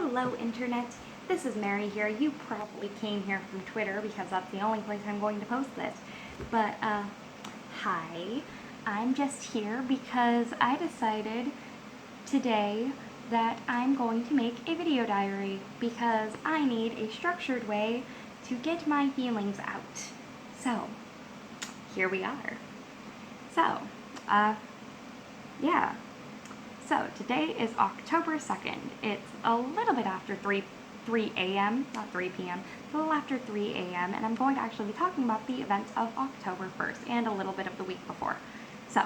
Hello Internet, this is Mary here. You probably came here from Twitter because that's the only place I'm going to post this. But, hi. I'm just here because I decided today that I'm going to make a video diary because I need a structured way to get my feelings out. So, here we are. So, yeah. So today is October 2nd. It's a little bit after 3 a.m., not 3 p.m., it's a little after 3 a.m., and I'm going to actually be talking about the events of October 1st and a little bit of the week before. So,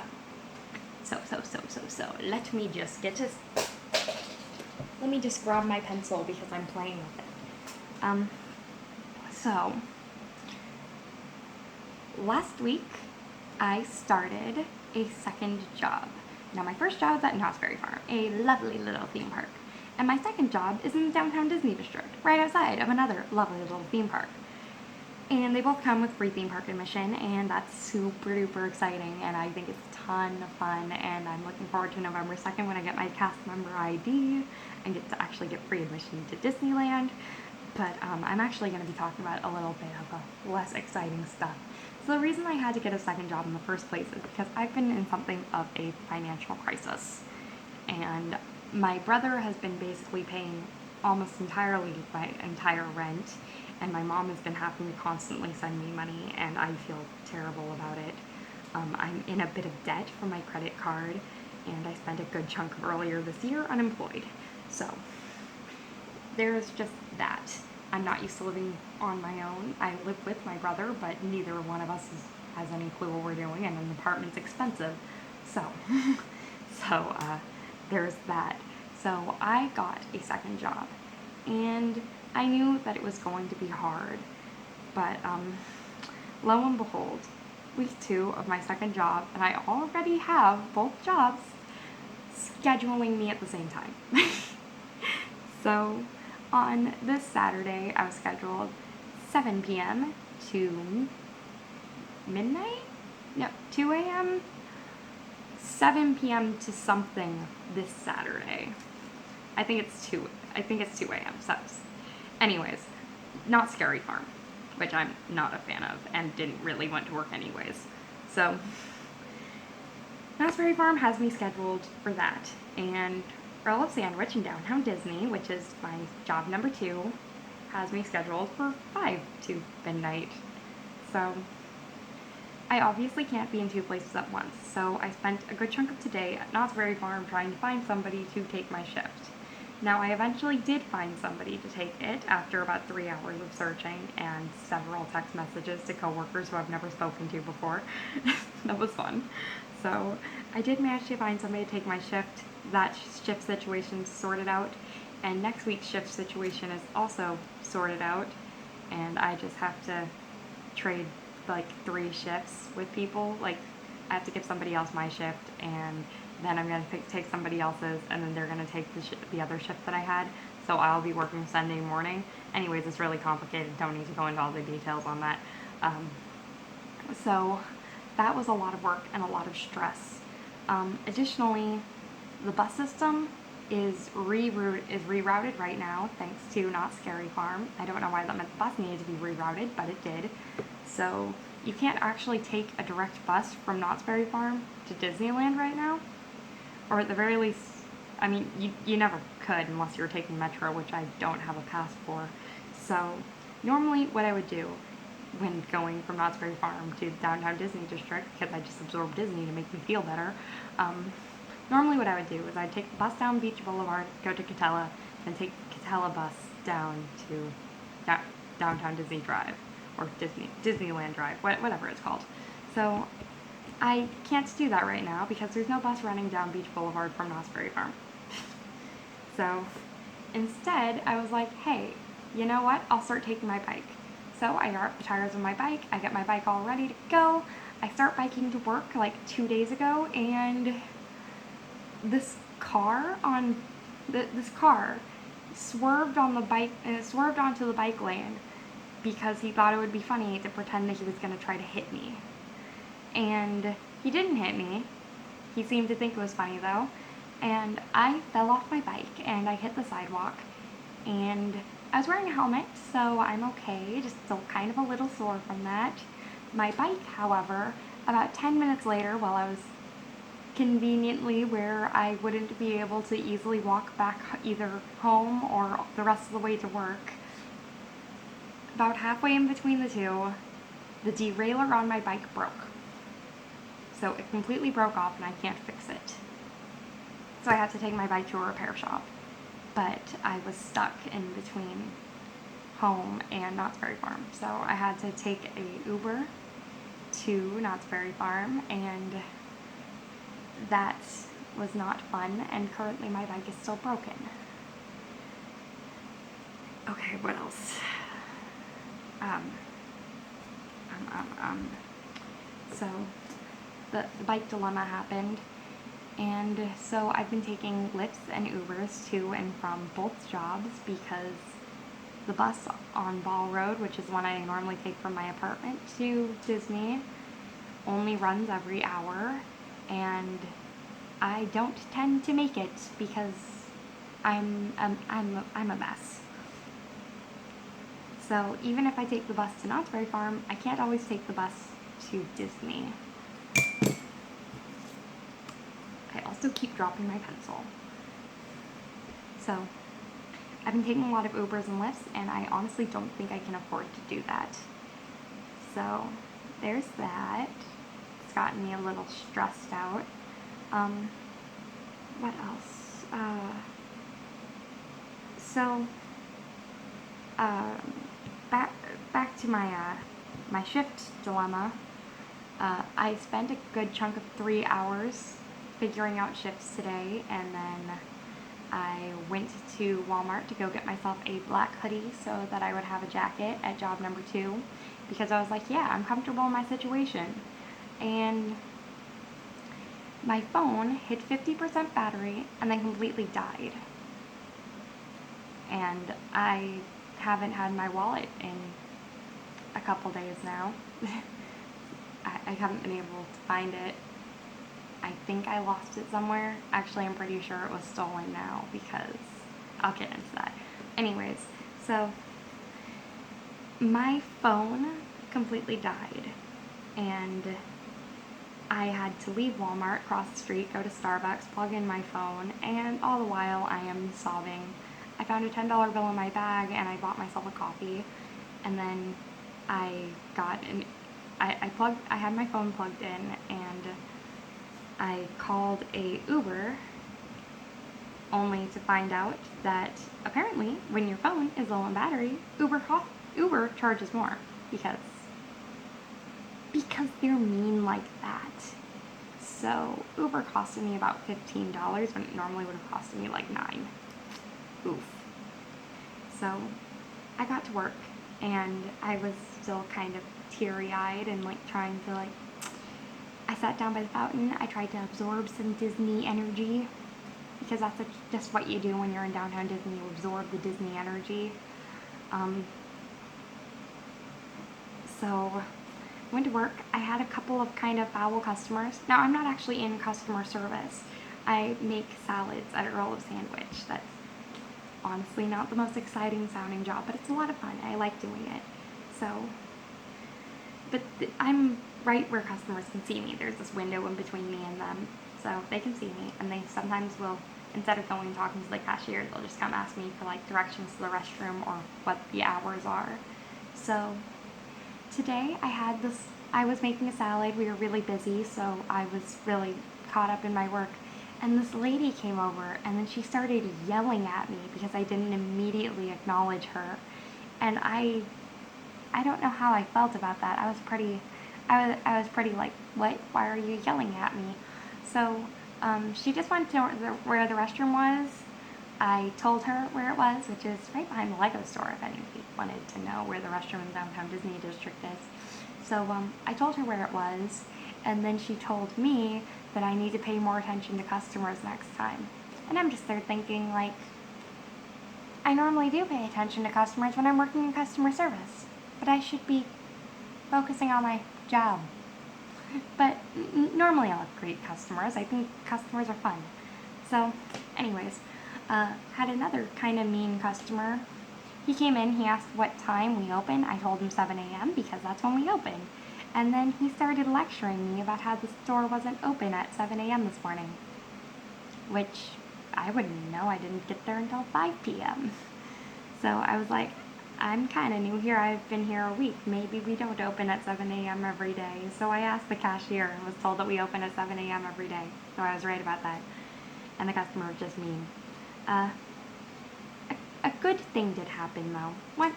let me just grab my pencil because I'm playing with it. So, last week I started a second job. Now, my first job was at Knott's Berry Farm, a lovely little theme park. And my second job is in the downtown Disney district, right outside of another lovely little theme park. And they both come with free theme park admission, and that's super duper exciting, and I think it's a ton of fun, and I'm looking forward to November 2nd when I get my cast member ID and get to actually get free admission to Disneyland. But I'm actually going to be talking about a little bit of less exciting stuff. So the reason I had to get a second job in the first place is because I've been in something of a financial crisis. And my brother has been basically paying almost entirely my entire rent, and my mom has been having to constantly send me money, and I feel terrible about it. I'm in a bit of debt for my credit card, and I spent a good chunk of earlier this year unemployed. So there's just that. I'm not used to living on my own. I live with my brother, but neither one of us has any clue what we're doing, and an apartment's expensive. So, there's that. So I got a second job, and I knew that it was going to be hard, but lo and behold, week 2 of my second job, and I already have both jobs scheduling me at the same time. So, on this Saturday, I was scheduled 7 p.m. to midnight? No, 2 a.m.? 7 p.m. to something this Saturday. I think it's 2 a.m. So, anyways, Knott's Berry Farm, which I'm not a fan of and didn't really want to work anyways. So, Knott's Berry Farm has me scheduled for that, and Earl of Sandwich in downtown Disney, which is my job number 2, has me scheduled for 5 to midnight. So I obviously can't be in 2 places at once, so I spent a good chunk of today at Knott's Berry Farm trying to find somebody to take my shift. Now, I eventually did find somebody to take it after about 3 hours of searching and several text messages to coworkers who I've never spoken to before. That was fun. So I did manage to find somebody to take my shift. That shift situation is sorted out, and next week's shift situation is also sorted out, and I just have to trade like 3 shifts with people. Like, I have to give somebody else my shift, and then I'm going to take somebody else's, and then they're going to take the other shift that I had, so I'll be working Sunday morning. Anyways, it's really complicated, don't need to go into all the details on that. So that was a lot of work and a lot of stress. Additionally, the bus system is rerouted right now thanks to Knott's Berry Farm. I don't know why that meant the bus needed to be rerouted, but it did. So you can't actually take a direct bus from Knott's Berry Farm to Disneyland right now. Or at the very least, I mean, you never could unless you were taking Metro, which I don't have a pass for. So normally what I would do when going from Knott's Berry Farm to downtown Disney district, because I just absorbed Disney to make me feel better, normally what I would do is I'd take the bus down Beach Boulevard, go to Catella, and take the Catella bus down to downtown Disney Drive, or Disneyland Drive, whatever it's called. So I can't do that right now because there's no bus running down Beach Boulevard from Knott's Berry Farm. So instead, I was like, hey, you know what? I'll start taking my bike. So I air up the tires of my bike, I get my bike all ready to go, I start biking to work like 2 days ago, and this car swerved onto the bike lane because he thought it would be funny to pretend that he was going to try to hit me. And he didn't hit me. He seemed to think it was funny though. And I fell off my bike and I hit the sidewalk, and I was wearing a helmet, so I'm okay, just still kind of a little sore from that. My bike, however, about 10 minutes later, while I was conveniently where I wouldn't be able to easily walk back either home or the rest of the way to work, about halfway in between the two, the derailleur on my bike broke. So it completely broke off and I can't fix it. So I had to take my bike to a repair shop. But I was stuck in between home and Knott's Berry Farm. So I had to take a Uber to Knott's Berry Farm, and that was not fun, and currently my bike is still broken. Okay, what else? So the bike dilemma happened, and so I've been taking Lyfts and Ubers to and from both jobs because the bus on Ball Road, which is one I normally take from my apartment to Disney, only runs every hour, and I don't tend to make it because I'm a mess. So even if I take the bus to Knott's Berry Farm, I can't always take the bus to Disney. I also keep dropping my pencil. So I've been taking a lot of Ubers and Lyfts, and I honestly don't think I can afford to do that. So there's that. It's gotten me a little stressed out. What else? Back to my shift dilemma. I spent a good chunk of 3 hours figuring out shifts today, and then I went to Walmart to go get myself a black hoodie so that I would have a jacket at job number 2, because I was like, yeah, I'm comfortable in my situation. And my phone hit 50% battery and then completely died. And I haven't had my wallet in a couple days now. I haven't been able to find it. I think I lost it somewhere. Actually, I'm pretty sure it was stolen now because I'll get into that. Anyways, so my phone completely died, and I had to leave Walmart, cross the street, go to Starbucks, plug in my phone, and all the while I am sobbing. I found a $10 bill in my bag and I bought myself a coffee, and then I had my phone plugged in, and I called a Uber, only to find out that apparently when your phone is low on battery, Uber charges more because they're mean like that. So Uber costed me about $15 when it normally would have costed me like $9. Oof. So I got to work, and I was still kind of teary-eyed and trying to I sat down by the fountain. I tried to absorb some Disney energy, because that's just what you do when you're in downtown Disney. You absorb the Disney energy. So went to work. I had a couple of kind of foul customers. Now, I'm not actually in customer service. I make salads at a roll of sandwich. That's honestly not the most exciting sounding job, but it's a lot of fun. I like doing it. So, but I'm right where customers can see me. There's this window in between me and them, so they can see me, and they sometimes will, instead of going and talking to the cashier, they'll just come ask me for directions to the restroom or what the hours are. So today I was making a salad. We were really busy, so I was really caught up in my work, and this lady came over, and then she started yelling at me because I didn't immediately acknowledge her, and I don't know how I felt about that. I was pretty like, what? Why are you yelling at me? So she just went to where the restroom was. I told her where it was, which is right behind the Lego store, if anybody wanted to know where the restroom in the downtown Disney district is. So I told her where it was, and then she told me that I need to pay more attention to customers next time. And I'm just there thinking, I normally do pay attention to customers when I'm working in customer service, but I should be focusing on my job. But normally I'll greet customers. I think customers are fun. So anyways, had another kind of mean customer. He came in, he asked what time we open. I told him 7 a.m. because that's when we open. And then he started lecturing me about how the store wasn't open at 7 a.m. this morning. Which I wouldn't know, I didn't get there until 5 p.m. So I was like, I'm kind of new here, I've been here a week. Maybe we don't open at 7 a.m. every day. So I asked the cashier and was told that we open at 7 a.m. every day. So I was right about that. And the customer was just mean. A good thing did happen though.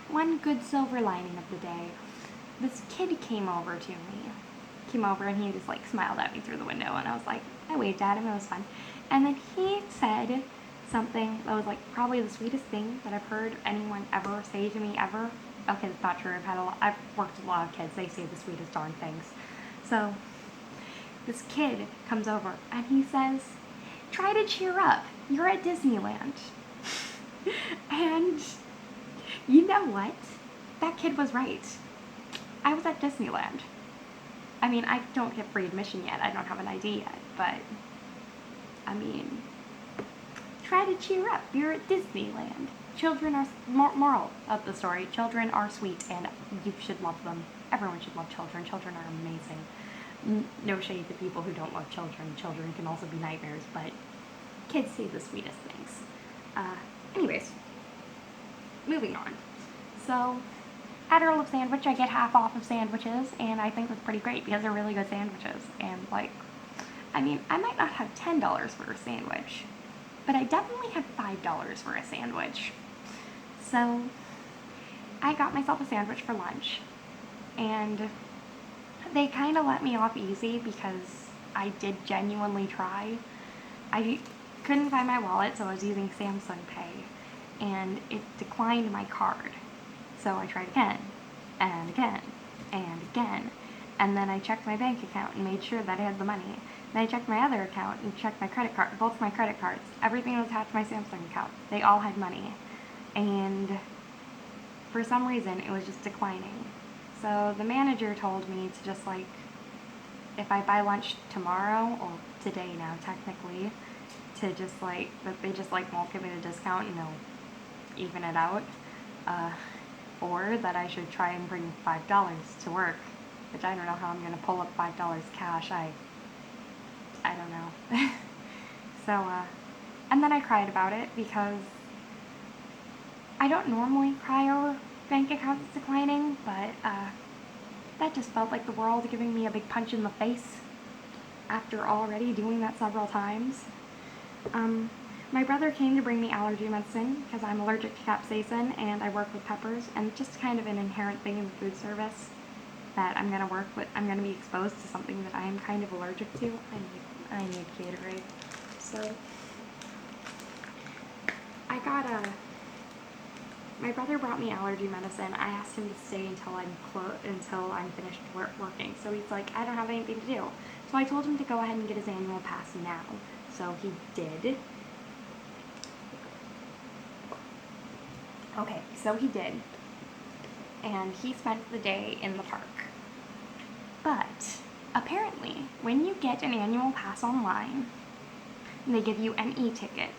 One good silver lining of the day. This kid came over to me. Came over and he just like smiled at me through the window, and I was like, I waved at him, it was fun. And then he said something that was like probably the sweetest thing that I've heard anyone ever say to me ever. Okay, that's not true. I've worked with a lot of kids. They say the sweetest darn things. So this kid comes over and he says, try to cheer up. You're at Disneyland. And you know what? That kid was right. I was at Disneyland. I mean, I don't get free admission yet. I don't have an ID yet, but I mean, try to cheer up. You're at Disneyland. Children are, moral of the story, children are sweet and you should love them. Everyone should love children. Children are amazing. No shade to people who don't love children. Children can also be nightmares, but kids say the sweetest things. Anyways, moving on. So, at Earl of Sandwich, I get half off of sandwiches, and I think that's pretty great because they're really good sandwiches. And like, I mean, I might not have $10 for a sandwich, but I definitely have $5 for a sandwich. So, I got myself a sandwich for lunch, and they kind of let me off easy because I did genuinely try. I couldn't find my wallet, so I was using Samsung Pay, and it declined my card. So I tried again, and again, and again, and then I checked my bank account and made sure that I had the money. Then I checked my other account and checked my credit card, both my credit cards. Everything was attached to my Samsung account. They all had money, and for some reason it was just declining. So the manager told me to just like, if I buy lunch tomorrow, or today now technically, to just like, that they just like won't give me the discount and they'll even it out. Or that I should try and bring $5 to work, which I don't know how I'm going to pull up $5 cash. I don't know. So, and then I cried about it because I don't normally cry over bank accounts declining, but that just felt like the world giving me a big punch in the face after already doing that several times. My brother came to bring me allergy medicine because I'm allergic to capsaicin and I work with peppers, and just kind of an inherent thing in the food service that I'm going to work with. I'm going to be exposed to something that I am kind of allergic to. I need Gatorade. So I got my brother brought me allergy medicine. I asked him to stay until I'm finished working. So he's like, I don't have anything to do. So I told him to go ahead and get his annual pass now. So he did. Okay, so he did. And he spent the day in the park. But apparently, when you get an annual pass online, they give you an e-ticket.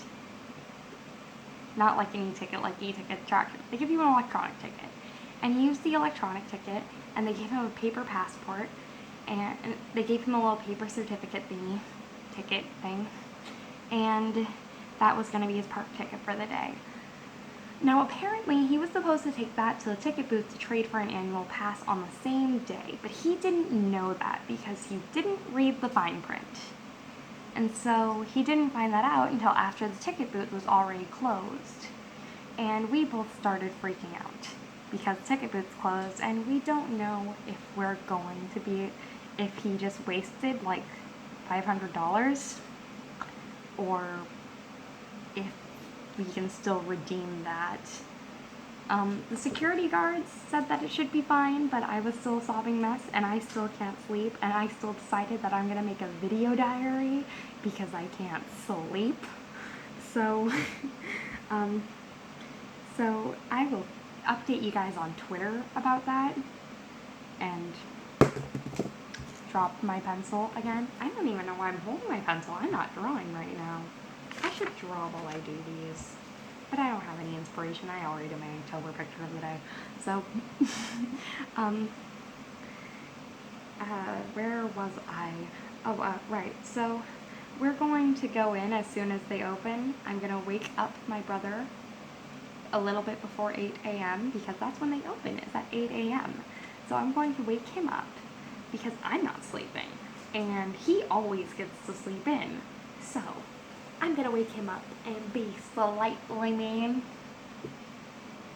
Not like an e-ticket, like e-ticket tracker. They give you an electronic ticket. And he used the electronic ticket, and they gave him a paper passport, and they gave him a little paper certificate thingy, ticket thing, and that was going to be his park ticket for the day. Now apparently he was supposed to take that to the ticket booth to trade for an annual pass on the same day, but he didn't know that because he didn't read the fine print. And so he didn't find that out until after the ticket booth was already closed. And we both started freaking out because the ticket booth's closed and we don't know if we're going to be, if he just wasted like $500 or if we can still redeem that. The security guards said that it should be fine, but I was still a sobbing mess and I still can't sleep, and I still decided that I'm gonna make a video diary because I can't sleep. So, so I will update you guys on Twitter about that and drop my pencil again. I don't even know why I'm holding my pencil. I'm not drawing right now. I should draw while I do these, but I don't have any inspiration. I already did my October picture of the day. So, where was I? Oh, right. So, we're going to go in as soon as they open. I'm going to wake up my brother a little bit before 8 a.m. because that's when they open. It's at 8 a.m. So I'm going to wake him up because I'm not sleeping. And he always gets to sleep in. So I'm going to wake him up and be slightly mean.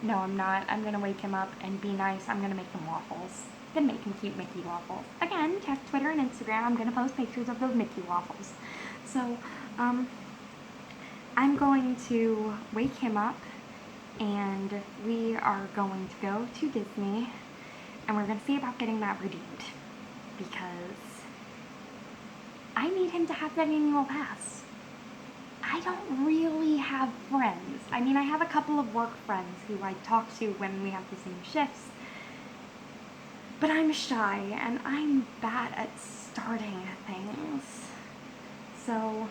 No, I'm not. I'm going to wake him up and be nice. I'm going to make him waffles. I'm going to make him cute Mickey waffles. Again, check Twitter and Instagram. I'm going to post pictures of those Mickey waffles. So, I'm going to wake him up and we are going to go to Disney and we're going to see about getting that redeemed because I need him to have that annual pass. I don't really have friends. I mean, I have a couple of work friends who I talk to when we have the same shifts, but I'm shy and I'm bad at starting things. So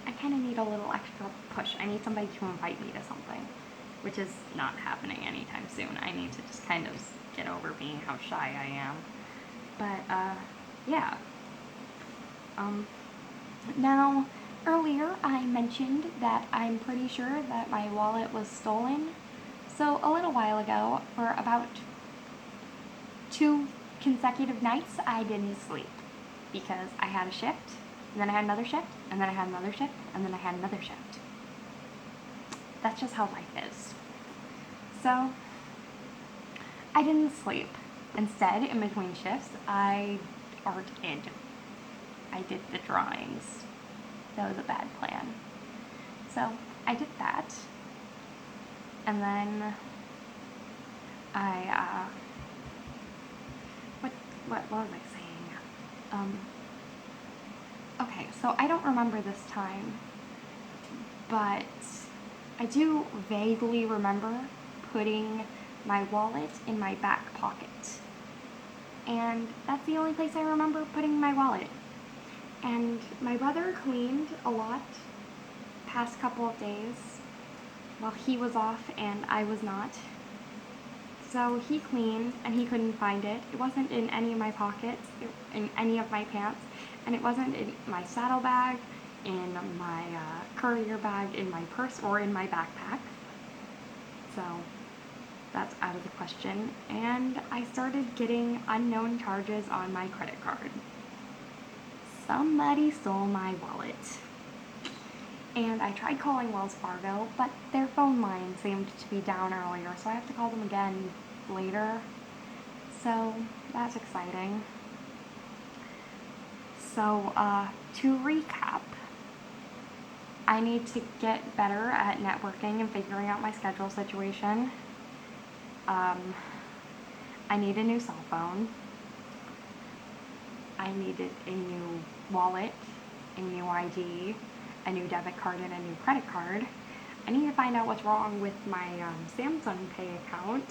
I kind of need a little extra push. I need somebody to invite me to something, which is not happening anytime soon. I need to just kind of get over being how shy I am. But, yeah. Now, earlier I mentioned that I'm pretty sure that my wallet was stolen. So a little while ago, for about 2 consecutive nights, I didn't sleep because I had a shift, and then I had another shift, and then I had another shift, and then I had another shift. That's just how life is. So, I didn't sleep. Instead, in between shifts, I arted. I did the drawings. That was a bad plan. So, I did that. And then I, what was I saying? Okay, so I don't remember this time, but I do vaguely remember putting my wallet in my back pocket. And that's the only place I remember putting my wallet. And my brother cleaned a lot past couple of days while he was off and I was not. So he cleaned and he couldn't find it. It wasn't in any of my pockets, in any of my pants, and it wasn't in my saddlebag, in my courier bag, in my purse, or in my backpack. So that's out of the question. And I started getting unknown charges on my credit card. Somebody stole my wallet. And I tried calling Wells Fargo, but their phone line seemed to be down earlier, so I have to call them again later. So that's exciting. So to recap, I need to get better at networking and figuring out my schedule situation. I need a new cell phone. I needed a new wallet, a new ID, a new debit card, and a new credit card. I need to find out what's wrong with my Samsung Pay account.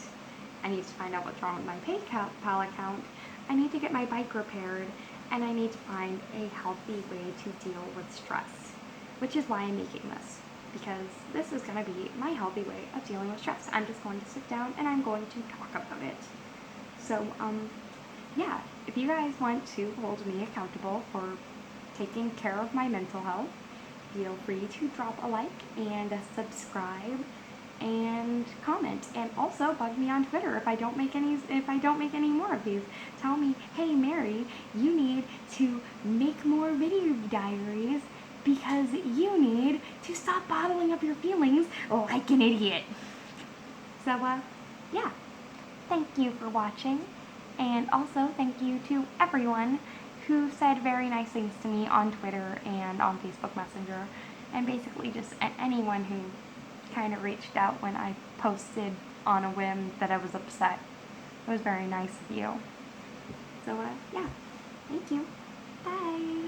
I need to find out what's wrong with my PayPal account. I need to get my bike repaired, and I need to find a healthy way to deal with stress, which is why I'm making this, because this is going to be my healthy way of dealing with stress. I'm just going to sit down and I'm going to talk about it. So, yeah, if you guys want to hold me accountable for taking care of my mental health, feel free to drop a like and subscribe and comment, and also bug me on Twitter if I don't make any more of these. Tell me, hey Mary, you need to make more video diaries because you need to stop bottling up your feelings like an idiot. So yeah, thank you for watching, and also thank you to everyone who said very nice things to me on Twitter and on Facebook Messenger, and basically just anyone who kind of reached out when I posted on a whim that I was upset. It was very nice of you. So, yeah, thank you. Bye.